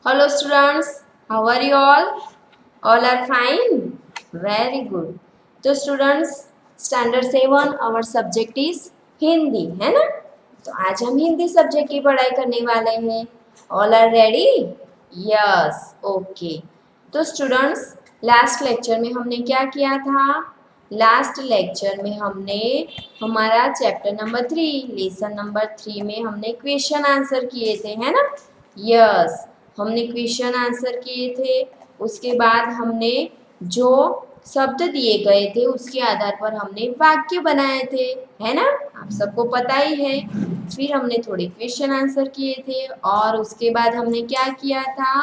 Hello students, how are you all? All are fine? Very good. तो students standard 7 our subject is Hindi है ना। तो आज हम हिंदी सब्जेक्ट की पढ़ाई करने वाले हैं। All are ready? Yes, okay. तो स्टूडेंट्स लास्ट लेक्चर में हमने क्या किया था? लास्ट लेक्चर में हमने हमारा चैप्टर नंबर 3 लेसन नंबर 3 में हमने क्वेश्चन आंसर किए थे, है ना। यस, हमने क्वेश्चन आंसर किए थे। उसके बाद हमने जो शब्द दिए गए थे उसके आधार पर हमने वाक्य बनाए थे, है ना। आप सबको पता ही है। फिर हमने थोड़े क्वेश्चन आंसर किए थे और उसके बाद हमने क्या किया था?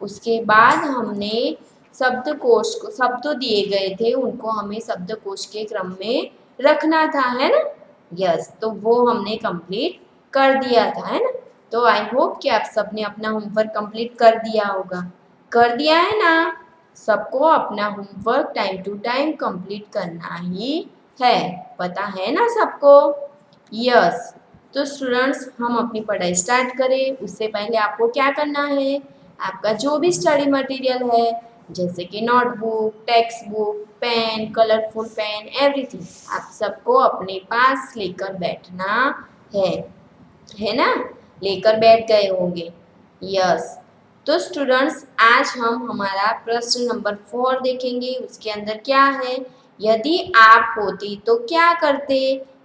उसके बाद हमने शब्दकोश को, शब्द दिए गए थे उनको हमें शब्दकोश के क्रम में रखना था, है ना। यस, तो वो हमने कंप्लीट कर दिया था, है ना। तो आई होप कि आप सबने अपना होमवर्क कंप्लीट कर दिया होगा। कर दिया है ना। सबको अपना homework time to time complete करना ही है, पता है ना सबको। यस, तो स्टूडेंट्स हम अपनी पढ़ाई स्टार्ट करें उससे पहले आपको क्या करना है? आपका जो भी स्टडी मटेरियल है जैसे कि notebook, text book, pen, colourful pen, everything आप सबको अपने पास लेकर बैठना है ना। लेकर बैठ गए होंगे। यस, तो स्टूडेंट्स आज हम हमारा प्रश्न नंबर 4 देखेंगे। उसके अंदर क्या है? यदि आप होती तो क्या करते,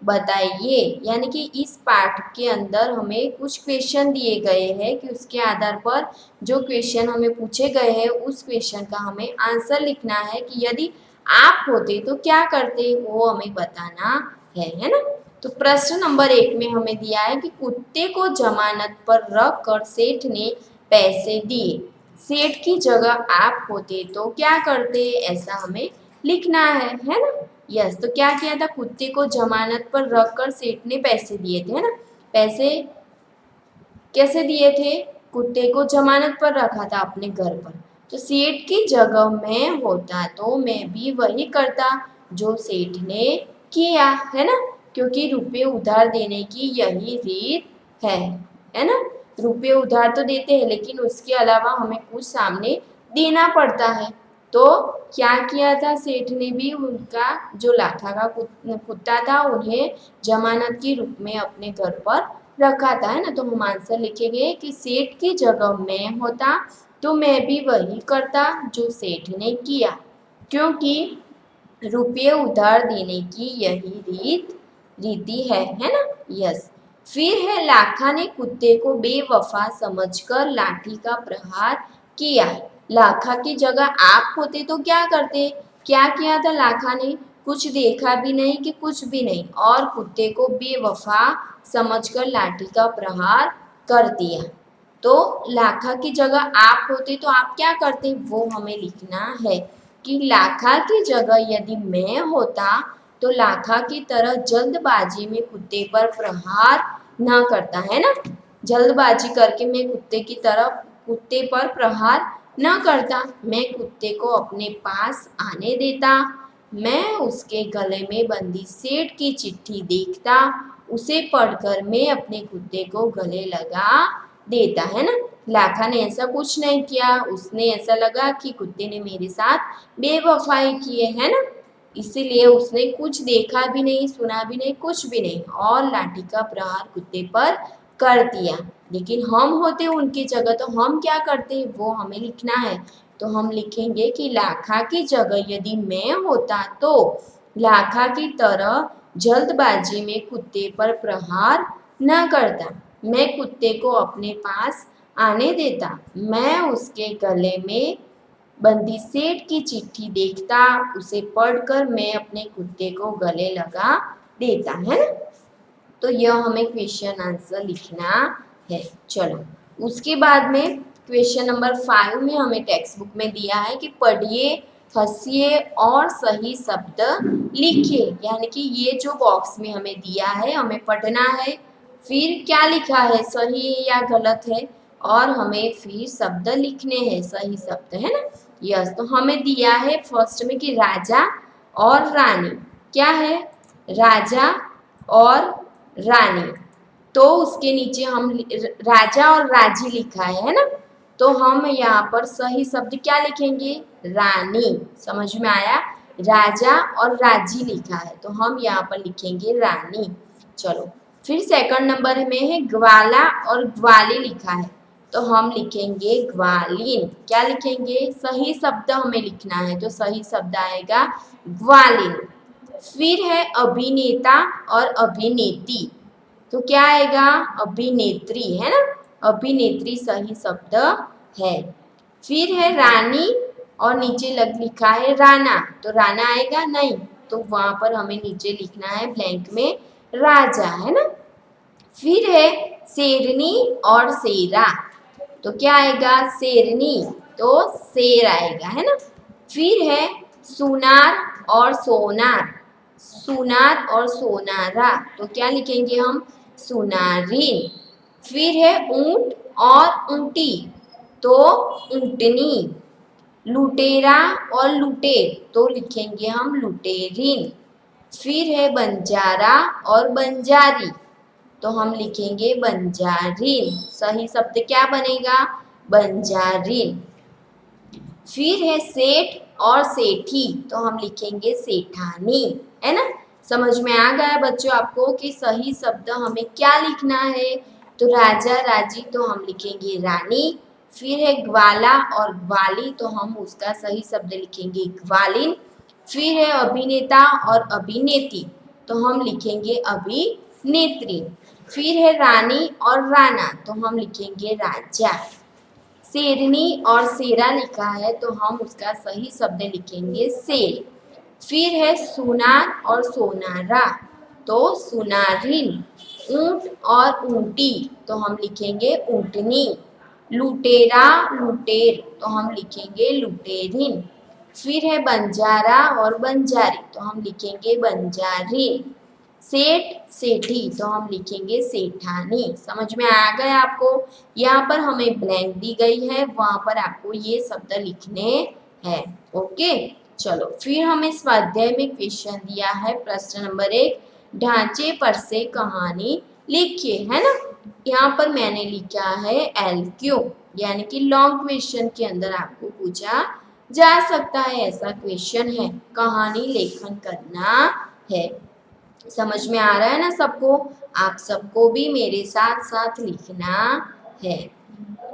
बताइए। यानी कि इस पाठ के अंदर हमें कुछ क्वेश्चन दिए गए हैं कि उसके आधार पर जो क्वेश्चन हमें पूछे गए हैं उस क्वेश्चन का हमें आंसर लिखना है कि यदि आप होते तो क्या करते, वो हमें बताना है ना। तो प्रश्न नंबर 1 में हमें दिया है कि कुत्ते को जमानत पर रख कर सेठ ने पैसे दिए। सेठ की जगह आप होते तो क्या करते, ऐसा हमें लिखना है ना। यस, तो क्या किया था? कुत्ते को जमानत पर रखकर सेठ ने पैसे दिए थे, है ना। पैसे कैसे दिए थे? कुत्ते को जमानत पर रखा था अपने घर पर। तो सेठ की जगह मैं होता तो मैं भी वही करता जो सेठ ने किया, है ना। क्योंकि रुपए उधार देने की यही रीत है ना। रुपए उधार तो देते हैं लेकिन उसके अलावा हमें कुछ सामने देना पड़ता है। तो क्या किया था सेठ ने भी? उनका जो लाखा का कुत्ता था उन्हें जमानत के रूप में अपने घर पर रखा था, है ना। तो हम आंसर लिखेंगे कि सेठ की जगह मैं होता तो मैं भी वही करता जो सेठ ने किया, क्योंकि रुपये उधार देने की यही रीति है ना। यस, फिर है लाखा ने कुत्ते को बेवफा समझकर लाठी का प्रहार किया। लाखा की जगह आप होते तो क्या करते? क्या किया था लाखा ने? कुछ देखा भी नहीं कि कुछ भी नहीं और कुत्ते को बेवफा समझकर लाठी का प्रहार कर दिया। तो लाखा की जगह आप होते तो आप क्या करते, वो हमें लिखना है कि लाखा की जगह यदि मैं होता तो लाखा की तरह जल्दबाजी में कुत्ते पर प्रहार न करता, है ना। जल्दबाजी करके मैं कुत्ते पर प्रहार न करता। मैं कुत्ते को अपने पास आने देता। मैं उसके गले में बंधी सेठ की चिट्ठी देखता। उसे पढ़कर मैं अपने कुत्ते को गले लगा देता, है ना। लाखा ने ऐसा कुछ नहीं किया। उसने ऐसा लगा कि कुत्ते ने मेरे साथ बेवफाई की है ना। इसीलिए उसने कुछ देखा भी नहीं, सुना भी नहीं, कुछ भी नहीं और लाठी का प्रहार कुत्ते पर कर दिया। लेकिन हम होते उनकी जगह तो हम क्या करते, वो हमें लिखना है। तो हम लिखेंगे कि लाखा की जगह यदि मैं होता तो लाखा की तरह जल्दबाजी में कुत्ते पर प्रहार न करता। मैं कुत्ते को अपने पास आने देता। मैं उसके गले में बंदी सेठ की चिट्ठी देखता। उसे पढ़कर मैं अपने कुत्ते को गले लगा देता, है ना। तो यह हमें क्वेश्चन आंसर लिखना है। चलो, उसके बाद में क्वेश्चन नंबर 5 में हमें टेक्स्ट बुक में दिया है कि पढ़िए, हंसिए और सही शब्द लिखिए। यानी कि ये जो बॉक्स में हमें दिया है हमें पढ़ना है, फिर क्या लिखा है सही या गलत है और हमें फिर शब्द लिखने हैं, सही शब्द, है ना। यस, तो हमें दिया है फर्स्ट में कि राजा और रानी। क्या है? राजा और रानी। तो उसके नीचे हम राजा और राजी लिखा है ना। तो हम यहाँ पर सही शब्द क्या लिखेंगे? रानी। समझ में आया? राजा और राजी लिखा है तो हम यहाँ पर लिखेंगे रानी। चलो फिर सेकंड नंबर में है ग्वाला और ग्वाली लिखा है तो हम लिखेंगे ग्वालिन। क्या लिखेंगे? सही शब्द हमें लिखना है तो सही शब्द आएगा ग्वालिन। फिर है अभिनेता और अभिनेत्री तो क्या आएगा? अभिनेत्री, है ना? अभिनेत्री सही शब्द है। फिर है रानी और नीचे लिखा है राणा तो राणा आएगा नहीं तो वहां पर हमें नीचे लिखना है ब्लैंक में राजा, है ना? फिर है शेरनी और शेरा तो क्या आएगा? शेरनी तो शेर आएगा, है ना? फिर है सुनार और सोनार, सुनार और सोनारा तो क्या लिखेंगे हम? सुनारिन। फिर है ऊंट और ऊंटी तो ऊंटनी। लुटेरा और लुटेर तो लिखेंगे हम लुटेरिन। फिर है बंजारा और बंजारी तो हम लिखेंगे बंजारिन। सही शब्द क्या बनेगा? बंजारिन। फिर है सेठ और सेठी तो हम लिखेंगे सेठानी, है ना? समझ में आ गया बच्चों आपको कि सही शब्द हमें क्या लिखना है? तो राजा राजी तो हम लिखेंगे रानी। फिर है ग्वाला और ग्वाली तो हम उसका सही शब्द लिखेंगे ग्वालिन। फिर है अभिनेता और अभिनेत्री तो हम लिखेंगे अभिनेत्री। फिर है रानी और राणा तो हम लिखेंगे राजा। शेरनी और शेरा लिखा है तो हम उसका सही शब्द लिखेंगे शेर। फिर है सुनार और सोनारा तो सुनारिन। ऊंट और ऊंटी तो हम लिखेंगे ऊंटनी। लुटेरा लुटेर तो हम लिखेंगे लुटेरिन। फिर है बंजारा और बंजारी तो हम लिखेंगे बंजारिन। सेठ सेठी तो हम लिखेंगे सेठानी। समझ में आ गया आपको? यहाँ पर हमें ब्लैंक दी गई है वहां पर आपको ये शब्द लिखने हैं। ओके चलो फिर हमें स्वाध्याय में क्वेश्चन दिया है प्रश्न नंबर 1 ढांचे पर से कहानी लिखिए, है ना? यहाँ पर मैंने लिखा है LQ यानी कि लॉन्ग क्वेश्चन के अंदर आपको पूछा जा सकता है ऐसा क्वेश्चन है, कहानी लेखन करना है। समझ में आ रहा है ना सबको? आप सबको भी मेरे साथ साथ लिखना है।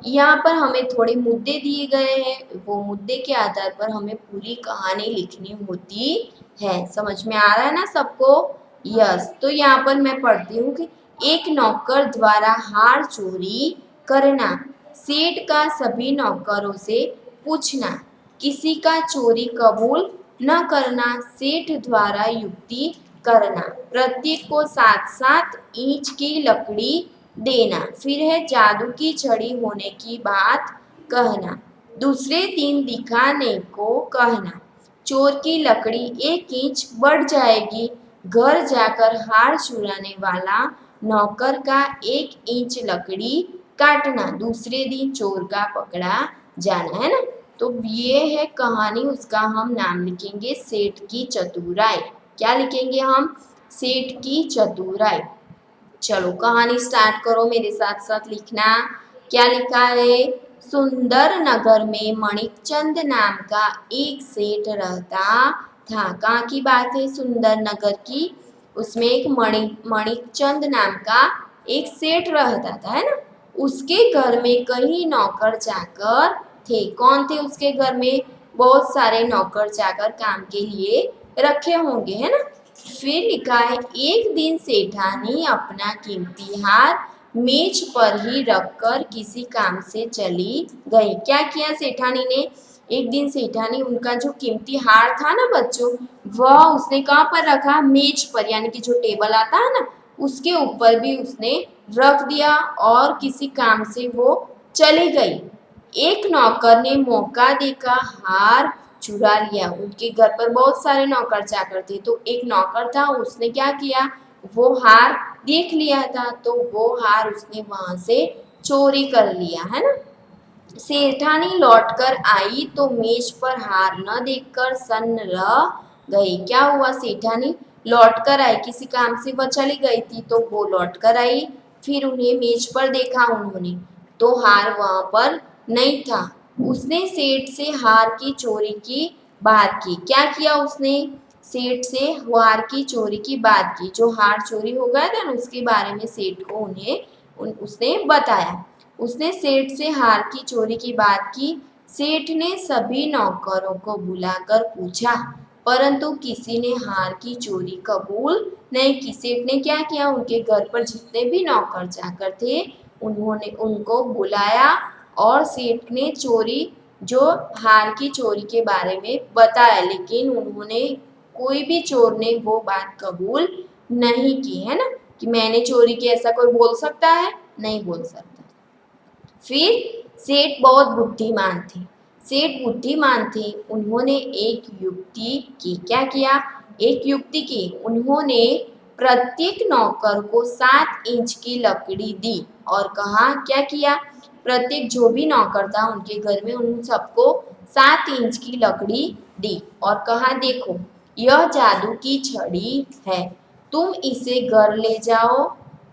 यहाँ पर हमें थोड़े मुद्दे दिए गए हैं वो मुद्दे के आधार पर हमें पूरी कहानी लिखनी होती है। समझ में आ रहा है ना सबको? यस तो यहाँ पर मैं पढ़ती हूँ कि एक नौकर द्वारा हार चोरी करना, सेठ का सभी नौकरों से पूछना, किसी का चोरी कबूल न करना, सेठ द्वारा युक्ति करना, प्रत्येक को 7-7 इंच की लकड़ी देना। फिर है जादू की छड़ी होने की बात कहना, दूसरे दिन दिखाने को कहना, चोर की लकड़ी 1 इंच बढ़ जाएगी, घर जाकर हार चुराने वाला नौकर का 1 इंच लकड़ी काटना, दूसरे दिन चोर का पकड़ा जाना, है ना? तो ये है कहानी, उसका हम नाम लिखेंगे सेठ की चतुराई। क्या लिखेंगे हम? सेठ की चतुराई। चलो कहानी स्टार्ट करो मेरे साथ साथ लिखना। क्या लिखा है? सुंदर नगर में मणिकचंद नाम का एक सेठ रहता था। कहाँ की बात है? सुंदर नगर की। उसमें एक मणिकचंद नाम का एक सेठ रहता था, है ना? उसके घर में कई नौकर चाकर थे। कौन थे उसके घर में? बहुत सारे नौकर चाकर काम के लिए रखे होंगे, है ना? फिर लिखा है एक दिन सेठानी अपना कीमती हार मेज पर ही रखकर किसी काम से चली गई। क्या किया सेठानी ने? एक दिन सेठानी उनका जो कीमती हार था ना बच्चों, वह उसने कहाँ पर रखा? मेज पर, यानी कि जो टेबल आता है ना उसके ऊपर भी उसने रख दिया और किसी काम से वो चली गई। एक नौकर ने मौका देखा हार चुरा लिया। उनके घर पर बहुत सारे नौकर चाकर थे तो एक नौकर था उसने क्या किया? वो हार देख लिया था तो वो हार उसने वहां से चोरी कर लिया, है ना? सेठानी लौटकर आई तो मेज पर हार न देखकर सन्न रह गई। क्या हुआ? सेठानी लौटकर आई, किसी काम से वह चली गई थी तो वो लौटकर आई, फिर उन्हें मेज पर देखा उन्होंने तो हार वहां पर नहीं था। उसने सेठ से हार की चोरी की बात की। क्या किया उसने? सेठ से हार की चोरी की बात की। जो हार चोरी हो गया था ना उसके बारे में सेठ को उसने बताया। उसने सेठ से हार की चोरी की बात की। सेठ ने सभी नौकरों को बुलाकर पूछा, परंतु किसी ने हार की चोरी कबूल नहीं की। सेठ ने क्या किया? उनके घर पर जितने भी नौकर चाकर थे उन्होंने उनको बुलाया और सेठ ने जो हार की चोरी के बारे में बताया, लेकिन उन्होंने कोई भी चोर ने वो बात कबूल नहीं की, है ना, कि मैंने चोरी की। ऐसा कोई बोल सकता है? नहीं बोल सकता। फिर सेठ बहुत बुद्धिमान थे। सेठ बुद्धिमान थे, उन्होंने एक युक्ति की। क्या किया? एक युक्ति की। उन्होंने प्रत्येक नौकर को 7 इंच की लकड़ी दी और कहा, क्या किया? प्रत्येक जो भी नौकर था उनके घर में उन सबको 7 इंच की लकड़ी दी और कहा, देखो यह जादू की छड़ी है, तुम इसे घर ले जाओ,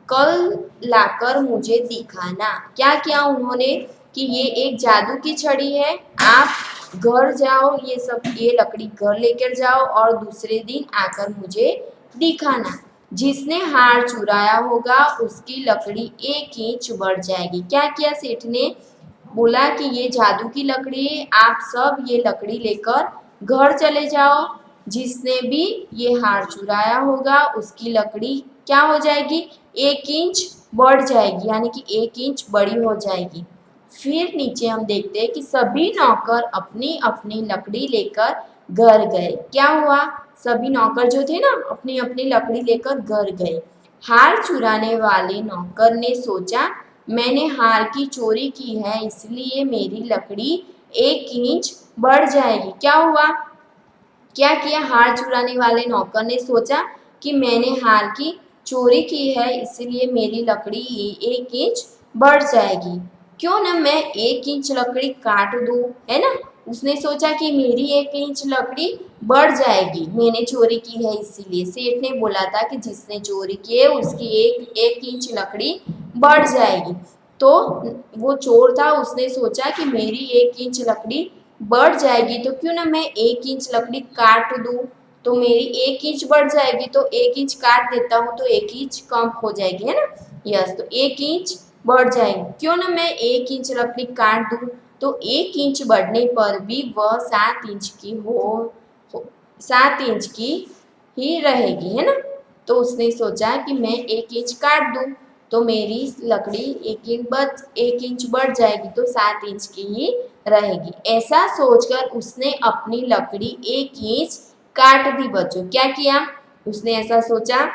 कल लाकर मुझे दिखाना। क्या किया उन्होंने? कि ये एक जादू की छड़ी है, आप घर जाओ, ये लकड़ी घर लेकर जाओ और दूसरे दिन आकर मुझे दिखाना। जिसने हार चुराया होगा उसकी लकड़ी 1 इंच बढ़ जाएगी। क्या किया सेठ ने? बोला कि ये जादू की लकड़ी है, आप सब ये लकड़ी लेकर घर चले जाओ। जिसने भी ये हार चुराया होगा उसकी लकड़ी क्या हो जाएगी? 1 इंच बढ़ जाएगी, यानी कि 1 इंच बड़ी हो जाएगी। फिर नीचे हम देखते हैं कि सभी नौकर अपनी अपनी लकड़ी लेकर घर गए। क्या हुआ? सभी नौकर जो थे ना अपनी अपनी लकड़ी लेकर घर गए। हार चुराने वाले नौकर ने सोचा, मैंने हार की चोरी की है इसलिए मेरी लकड़ी 1 इंच बढ़ जाएगी। क्या हुआ? क्या किया? हार चुराने वाले नौकर ने सोचा कि मैंने हार की चोरी की है इसलिए मेरी लकड़ी 1 इंच बढ़ जाएगी। क्यों ना मैं 1 इंच लकड़ी काट दूं, है ना। उसने सोचा कि मेरी 1 इंच लकड़ी बढ़ जाएगी, मैंने चोरी की है इसीलिए। सेठ ने बोला था कि जिसने चोरी की है उसकी एक इंच लकड़ी बढ़ जाएगी। तो वो चोर था, उसने सोचा कि मेरी 1 इंच लकड़ी बढ़ जाएगी तो क्यों ना मैं 1 इंच लकड़ी काट दूं, तो मेरी 1 इंच बढ़ जाएगी, तो 1 इंच काट देता हूँ तो 1 इंच कम हो जाएगी, है ना। यस, तो 1 इंच बढ़ जाएगी। क्यों ना मैं 1 इंच लकड़ी काट दूं, तो 1 इंच बढ़ने पर भी वह 7 इंच की 7 इंच की ही रहेगी, है ना। तो उसने सोचा कि मैं 1 इंच काट दूं तो मेरी लकड़ी 1 इंच बढ़ जाएगी, तो 7 इंच की ही रहेगी। ऐसा सोचकर उसने अपनी लकड़ी 1 इंच काट दी बच्चों। क्या किया? उसने ऐसा सोचा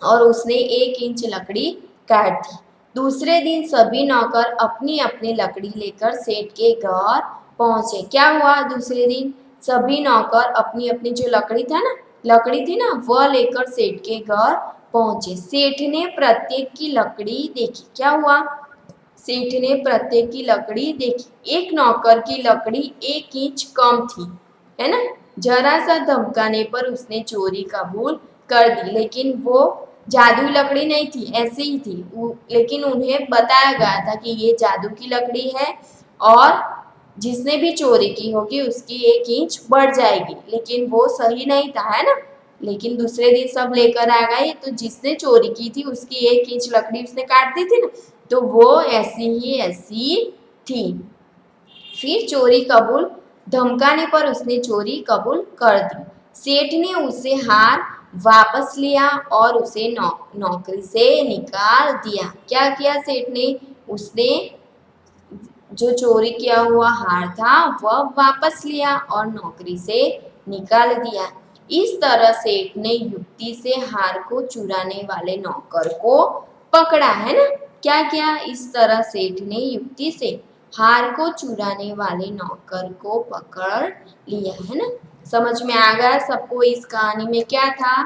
और उसने 1 इंच लकड़ी काट दी। दूसरे दिन सभी नौकर अपनी अपनी लकड़ी लेकर सेठ के घर पहुंचे। क्या हुआ? दूसरे दिन सभी नौकर अपनी अपनी जो लकड़ी थी ना वह लेकर सेठ के घर पहुंचे। सेठ ने प्रत्येक की लकड़ी देखी। क्या हुआ? सेठ ने प्रत्येक की लकड़ी देखी। एक नौकर की लकड़ी 1 इंच कम थी, है ना। जरा सा धमकाने पर उसने चोरी कबूल कर दी, लेकिन वो जादुई लकड़ी नहीं थी, ऐसी ही थी। लेकिन उन्हें बताया गया था कि ये जादू की लकड़ी है और जिसने भी चोरी की होगी उसकी 1 इंच बढ़ जाएगी, लेकिन वो सही नहीं था, है ना। लेकिन दूसरे दिन सब लेकर आ गए, तो जिसने चोरी की थी उसकी 1 इंच लकड़ी उसने काट दी थी ना, तो वो ऐसी थी। फिर चोरी कबूल धमकाने पर उसने चोरी कबूल कर दी। सेठ ने उसे हार वापस लिया और उसे नौकरी से निकाल दिया। क्या किया सेठ ने? उसने जो चोरी किया हुआ हार था वह वापस लिया और नौकरी से निकाल दिया। इस तरह सेठ ने युक्ति से हार को चुराने वाले नौकर को पकड़ा, है ना। क्या किया? इस तरह सेठ ने युक्ति से हार को चुराने वाले नौकर को पकड़ लिया, है ना। समझ में आ गया सबको इस कहानी में क्या था?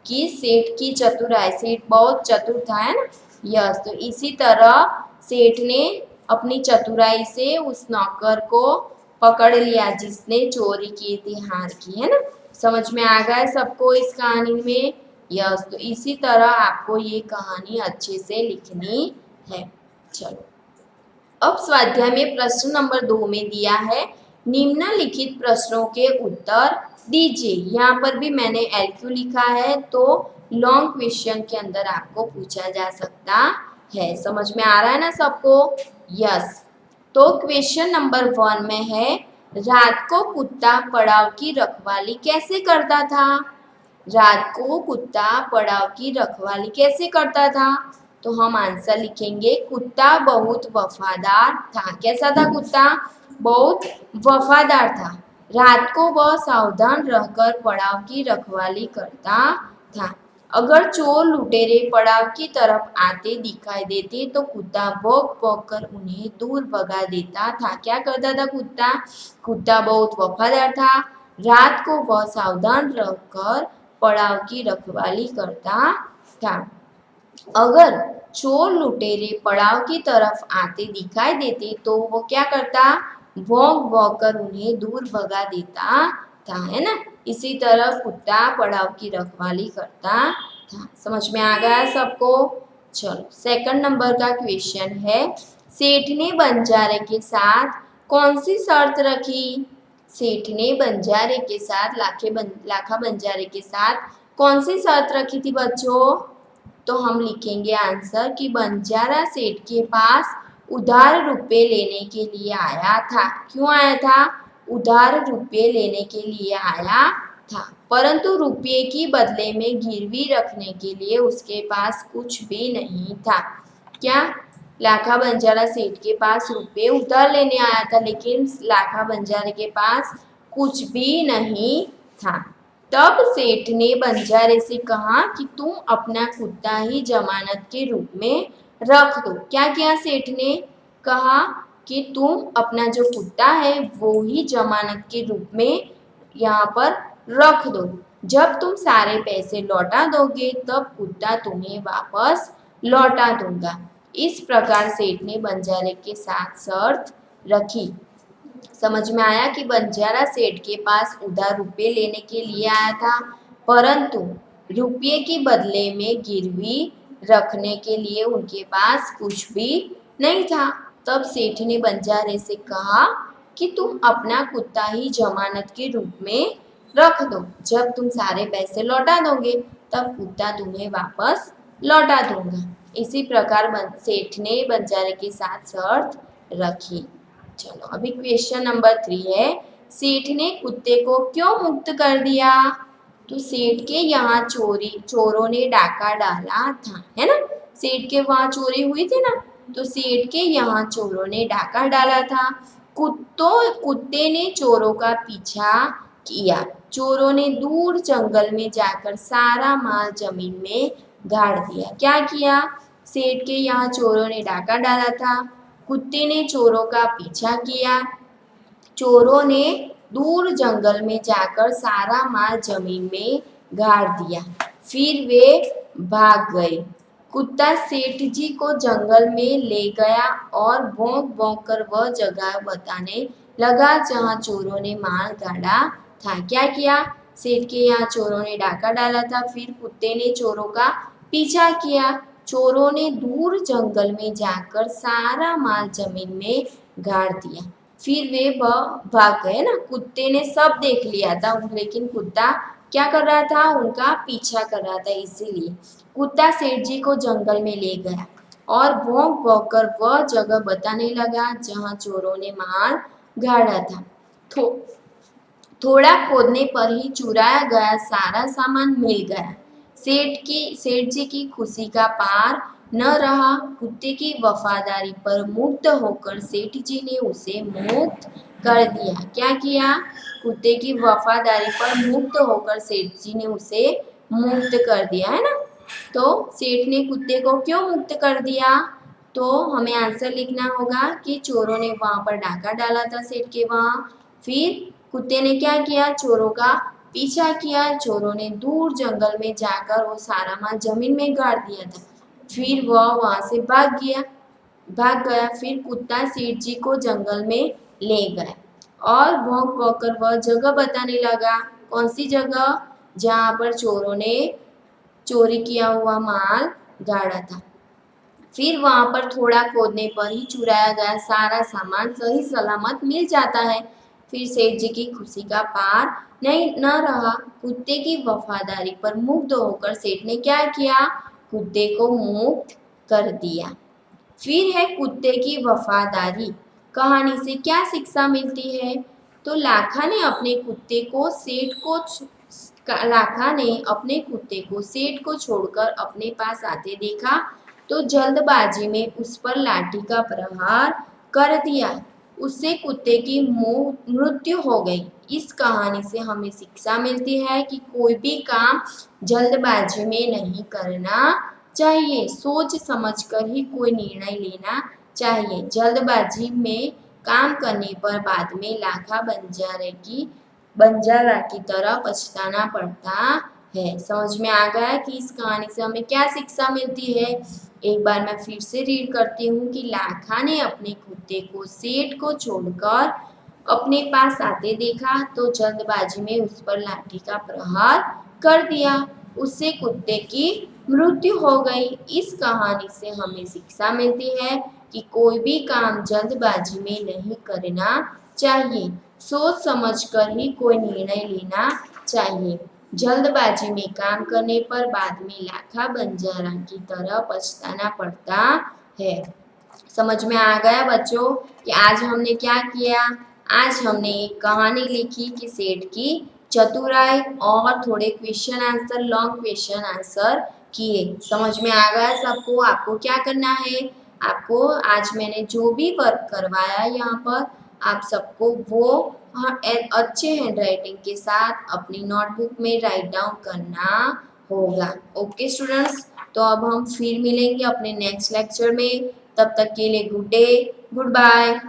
कि सेठ की चतुराई, सेठ बहुत चतुर था, है ना। यस, तो इसी तरह सेठ ने अपनी चतुराई से उस नौकर को पकड़ लिया जिसने चोरी की थी हार की, है ना। समझ में आ गया सबको इस कहानी में? यस, तो इसी तरह आपको ये कहानी अच्छे से लिखनी है। चलो। अब स्वाध्याय में प्रश्न नंबर 2 में दिया है निम्नलिखित प्रश्नों के उत्तर दीजिए। यहाँ पर भी मैंने LQ लिखा है, तो लॉन्ग क्वेश्चन के अंदर आपको पूछा जा सकता है। समझ में आ रहा है ना सबको? यस। तो क्वेश्चन नंबर 1 में है रात को कुत्ता पड़ाव की रखवाली कैसे करता था? रात को कुत्ता पड़ाव की रखवाली कैसे करता था? तो हम आंसर लिखेंगे कुत्ता बहुत वफादार था। कैसा था कुत्ता? बहुत वफादार था। रात को वह सावधान रहकर पड़ाव की रखवाली करता था। अगर चोर लुटेरे पड़ाव की तरफ आते दिखाई देते तो कुत्ता भौंक भौंक कर उन्हें दूर भगा देता था। क्या करता था कुत्ता? कुत्ता बहुत वफादार था। रात को वह सावधान रहकर पड़ाव की रखवाली करता था। अगर चोर लुटेरे पड़ाव की तरफ आते दिखाई देते तो वो क्या करता? भौंक भौंक कर उन्हें दूर भगा देता था, है ना? इसी तरह कुत्ता पड़ाव की रखवाली करता था। समझ में आ गया सबको? चलो सेकंड नंबर का क्वेश्चन है सेठ ने बंजारे के साथ कौन सी शर्त रखी? सेठ ने बंजारे के साथ लाखा बंजारे के साथ कौन सी शर्त रखी थी बच्चों? तो हम लिखेंगे आंसर कि बंजारा सेठ के पास उधार रुपए लेने के लिए आया था। क्यों आया था? उधार रुपए लेने के लिए आया था, परंतु रुपये की बदले में गिरवी रखने के लिए उसके पास कुछ भी नहीं था। क्या? लाखा बंजारा सेठ के पास रुपये उधार लेने आया था, लेकिन लाखा बंजारे के पास कुछ भी नहीं था। तब सेठ ने बंजारे से कहा कि तुम अपना कुत्ता ही जमानत के रूप में रख दो। क्या किया सेठ ने? कहा कि तुम अपना जो कुत्ता है वो ही जमानत के रूप में यहाँ पर रख दो। जब तुम सारे पैसे लौटा दोगे तब कुत्ता तुम्हें वापस लौटा दूंगा। इस प्रकार सेठ ने बंजारे के साथ शर्त रखी। समझ में आया कि बंजारा सेठ के पास उधार रुपये लेने के लिए आया था, परंतु रुपये के बदले में गिरवी रखने के लिए उनके पास कुछ भी नहीं था। तब सेठ ने बंजारे से कहा कि तुम अपना कुत्ता ही जमानत के रूप में रख दो। जब तुम सारे पैसे लौटा दोगे तब कुत्ता तुम्हें वापस लौटा दूंगा। इसी प्रकार सेठ ने बंजारे के साथ शर्त रखी। चलो अभी क्वेश्चन नंबर 3 है सेठ ने कुत्ते को क्यों मुक्त कर दिया? तो सेठ के यहाँ चोरों ने डाका डाला था, है ना? सेठ के वहाँ चोरी हुई थी ना, तो सेठ के यहाँ चोरों ने डाका डाला था। कुत्ते ने चोरों का पीछा किया। चोरों ने दूर जंगल में जाकर सारा माल जमीन में गाड़ दिया। क्या किया? सेठ के यहाँ चोरों ने डाका डाला था। कुत्ते ने चोरों का पीछा किया। चोरों ने दूर जंगल में जाकर सारा माल जमीन में गाड़ दिया। फिर वे भाग गए। कुत्ता सेठ जी को जंगल में ले गया और भौंक भौंक कर वह जगह बताने लगा जहाँ चोरों ने माल गाड़ा था। क्या किया? सेठ के यहाँ चोरों ने डाका डाला था। फिर कुत्ते ने चोरों का पीछा किया। चोरों ने दूर जंगल में जाकर सारा माल जमीन में गाड़ दिया। फिर वे भाग गए ना। कुत्ते ने सब देख लिया था, लेकिन कुत्ता क्या कर रहा था? उनका पीछा कर रहा था। इसीलिए कुत्ता सेठ जी को जंगल में ले गया और भौंक भौंक कर वह जगह बताने लगा जहाँ चोरों ने माल गाड़ा था। थोड़ा खोदने पर ही चुराया गया सारा सामान मिल गया। सेठ जी की खुशी का पार न रहा। कुत्ते की वफादारी पर मुग्ध होकर सेठ जी ने उसे मुक्त कर दिया। क्या किया? कुत्ते की वफादारी पर मुग्ध होकर सेठ जी ने उसे मुक्त कर दिया, है ना? तो सेठ ने कुत्ते को क्यों मुक्त कर दिया? तो हमें आंसर लिखना होगा कि चोरों ने वहाँ पर डाका डाला था सेठ के वहाँ। फिर कुत्ते ने क्या किया? चोरों का पीछा किया। चोरों ने दूर जंगल में जाकर वो सारा माल जमीन में गाड़ दिया था। फिर वह वहाँ से भाग गया। फिर कुत्ता सेठ जी को जंगल में ले गया और भौंक भौंक कर वह जगह बताने लगा। कौन सी जगह? जहाँ पर चोरों ने चोरी किया हुआ माल गाड़ा था। फिर वहां पर थोड़ा खोदने पर ही चुराया गया सारा सामान सही सलामत मिल जाता है। फिर सेठ जी की खुशी का पार नहीं न रहा। कुत्ते की वफादारी पर मुग्ध होकर सेठ ने क्या किया, कुत्ते को मुक्त कर दिया। फिर है कुत्ते की वफादारी। कहानी से क्या शिक्षा मिलती है? तो लाखा ने अपने कुत्ते को सेठ को छोड़कर अपने पास आते देखा तो जल्दबाजी में उस पर लाठी का प्रहार कर दिया। उससे कुत्ते की मृत्यु हो गई। इस कहानी से हमें शिक्षा मिलती है कि कोई भी काम जल्दबाजी में नहीं करना चाहिए, सोच समझकर ही कोई निर्णय लेना चाहिए। जल्दबाजी में काम करने पर बाद में लाखा बंजारा की तरह पछताना पड़ता है। समझ में आ गया कि इस कहानी से हमें क्या शिक्षा मिलती है? एक बार मैं फिर से रीड करती हूँ कि लाखा ने अपने कुत्ते को सेठ को छोड़कर अपने पास आते देखा तो जल्दबाजी में उस पर लाठी का प्रहार कर दिया। उससे कुत्ते की मृत्यु हो गई। इस कहानी से हमें शिक्षा मिलती है कि कोई भी काम जल्दबाजी में नहीं करना चाहिए, सोच समझकर ही कोई निर्णय लेना चाहिए। जल्दबाजी में काम करने पर बाद में लाखा बंजारा की तरह पछताना पड़ता है। समझ में आ गया बच्चों कि आज हमने क्या किया? आज हमने एक कहानी लिखी कि सेठ की चतुराई और थोड़े question answer, long question answer किए। समझ में आ गया सबको? आपको क्या करना है? आपको आज मैंने जो भी वर्क करवाया यहाँ पर आप सबको वो अच्छे हैंडराइटिंग के साथ अपनी नोटबुक में राइट डाउन करना होगा। ओके स्टूडेंट्स, तो अब हम फिर मिलेंगे अपने नेक्स्ट लेक्चर में। तब तक के लिए गुड डे, गुड बाय।